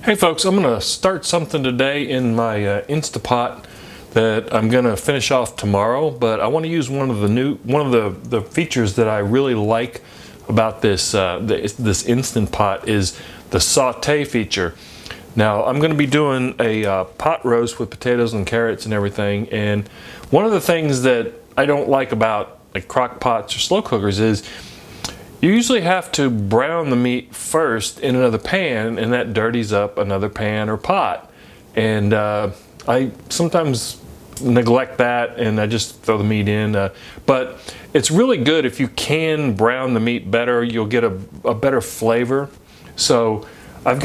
Hey folks, I'm going to start something today in my Instapot that I'm going to finish off tomorrow, but I want to use one of the features that I really like about this this Instant Pot is the saute feature. Now I'm going to be doing a pot roast with potatoes and carrots and everything, and one of the things that I don't like about like crock pots or slow cookers is you usually have to brown the meat first in another pan, and that dirties up another pan or pot. And I sometimes neglect that and I just throw the meat in. But it's really good if you can brown the meat better. You'll get a better flavor. So I've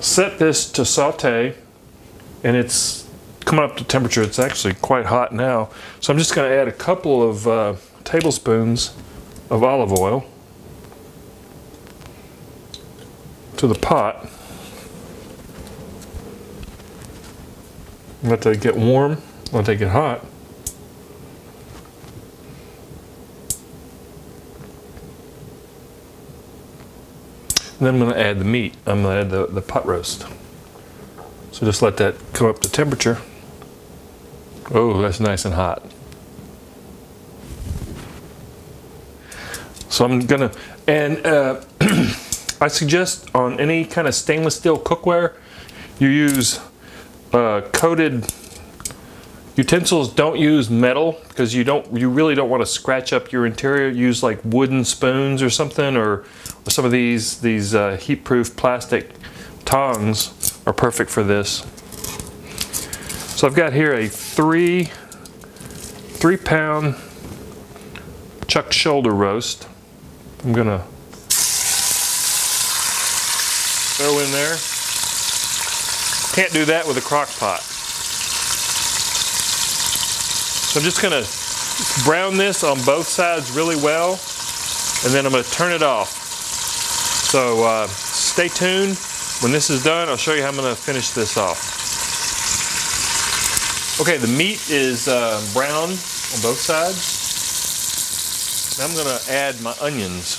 set this to saute, and it's coming up to temperature. It's actually quite hot now. So I'm just going to add a couple of tablespoons of olive oil to the pot. Let that get warm, let that get hot. And then I'm going to add the meat. I'm going to add the pot roast. So just let that come up to temperature. Oh, that's nice and hot. So I'm gonna, and I suggest on any kind of stainless steel cookware, you use coated utensils. Don't use metal, because you really don't want to scratch up your interior. Use like wooden spoons or something, or some of these heat-proof plastic tongs are perfect for this. So I've got here a three pound chuck shoulder roast. I'm gonna throw in there. Can't do that with a crock pot. So I'm just gonna brown this on both sides really well, and then I'm gonna turn it off. So stay tuned. When this is done, I'll show you how I'm gonna finish this off. Okay, the meat is brown on both sides. I'm going to add my onions.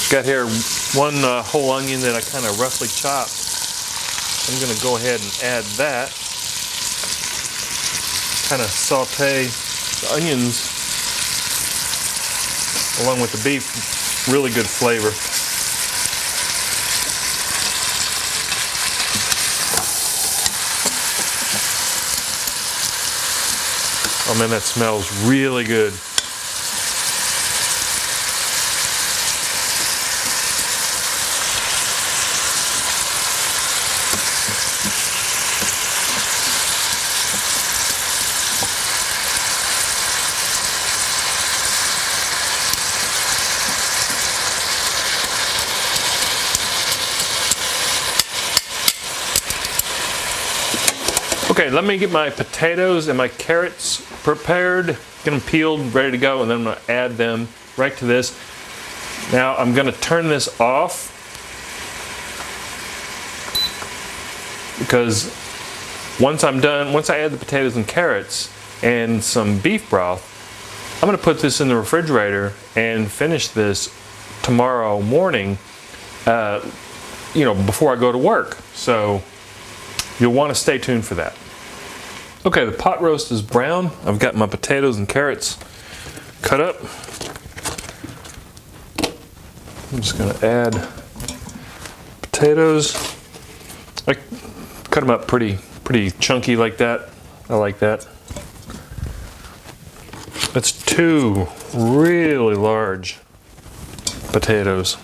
Got here one whole onion that I kind of roughly chopped. I'm going to go ahead and add that. Kind of saute the onions along with the beef. Really good flavor. Oh man, that smells really good. Okay, let me get my potatoes and my carrots prepared, get them peeled, ready to go, and then I'm going to add them right to this. Now I'm going to turn this off because once I'm done, once I add the potatoes and carrots and some beef broth, I'm going to put this in the refrigerator and finish this tomorrow morning, before I go to work. So you'll want to stay tuned for that. Okay, the pot roast is brown. I've got my potatoes and carrots cut up. I'm just going to add potatoes. I cut them up pretty chunky like that. I like that. That's 2 really large potatoes.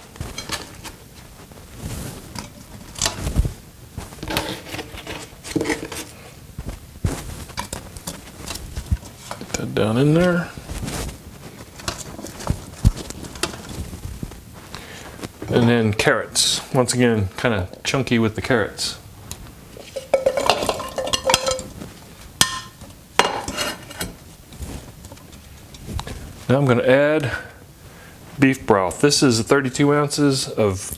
Down in there. And then carrots. Once again, kind of chunky with the carrots. Now I'm going to add beef broth. This is 32 ounces of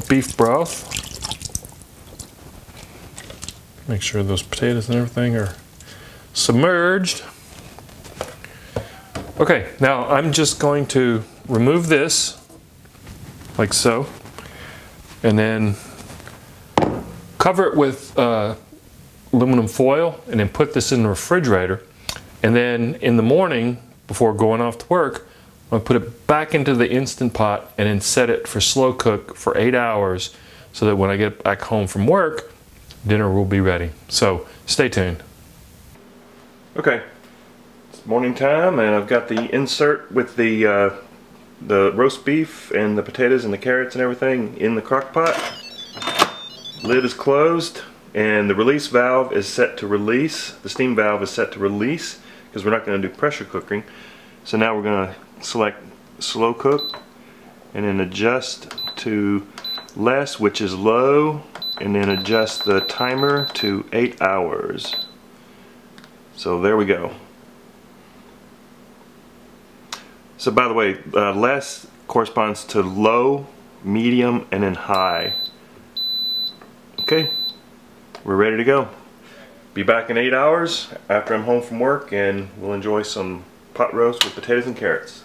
beef broth. Make sure those potatoes and everything are submerged. Okay, now I'm just going to remove this like so, and then cover it with aluminum foil, and then put this in the refrigerator. And then in the morning, before going off to work, I'm gonna put it back into the Instant Pot and then set it for slow cook for 8 hours, so that when I get back home from work, dinner will be ready. So stay tuned. Okay, it's morning time, and I've got the insert with the roast beef and the potatoes and the carrots and everything in the crock pot. Lid is closed, and the release valve is set to release. The steam valve is set to release because we're not going to do pressure cooking. So now we're going to select slow cook and then adjust to less, which is low, and then adjust the timer to 8 hours. So there we go. So by the way, less corresponds to low, medium, and then high. Okay, we're ready to go. Be back in 8 hours after I'm home from work, and we'll enjoy some pot roast with potatoes and carrots.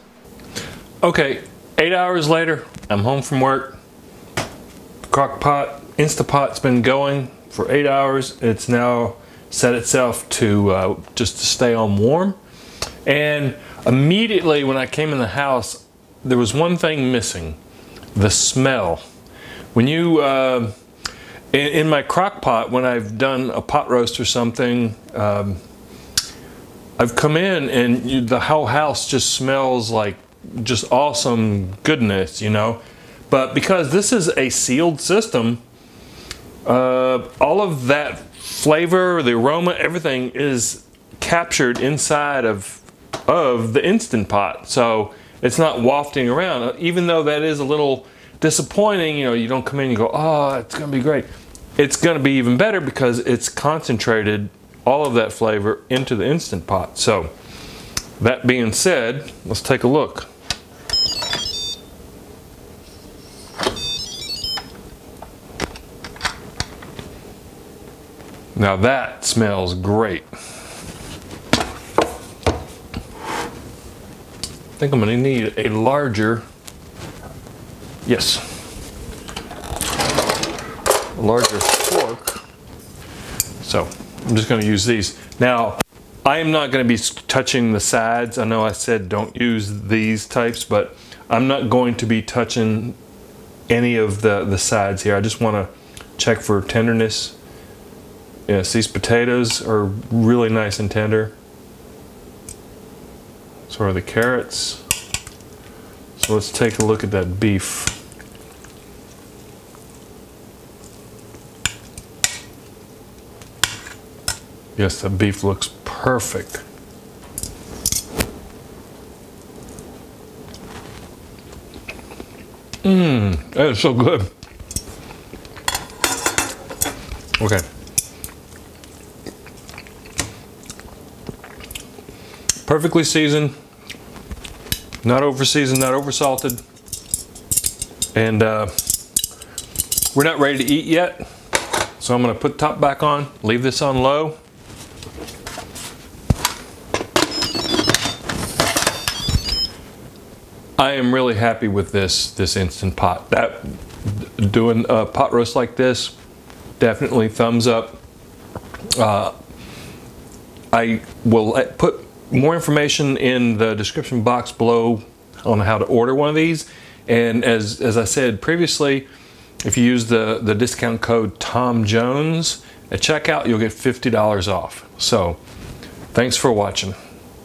Okay, 8 hours later, I'm home from work. Crock pot, Instapot's been going for 8 hours. It's now set itself to just to stay on warm. And immediately when I came in the house, there was one thing missing: the smell. When you in my crock pot, when I've done a pot roast or something, I've come in and the whole house just smells like just awesome goodness, you know. But because this is a sealed system, all of that flavor, the aroma, everything is captured inside of the Instant Pot. So it's not wafting around. Even though that is a little disappointing, you know, you don't come in and go, oh, it's gonna be great. It's gonna be even better because it's concentrated all of that flavor into the Instant Pot. So that being said, let's take a look. Now that smells great. I think I'm gonna need a larger, yes, a larger fork. So I'm just gonna use these. Now, I am not gonna be touching the sides. I know I said don't use these types, but I'm not going to be touching any of the sides here. I just wanna check for tenderness. Yes, these potatoes are really nice and tender. So are the carrots. So let's take a look at that beef. Yes, the beef looks perfect. That is so good. Okay. Perfectly seasoned, not over seasoned, not over salted, and we're not ready to eat yet, so I'm going to put the top back on, leave this on low. I am really happy with this Instant Pot. Doing a pot roast like this, definitely thumbs up. I will put more information in the description box below on how to order one of these. And as I said previously, if you use the discount code TomJones at checkout, you'll get $50 off. So thanks for watching.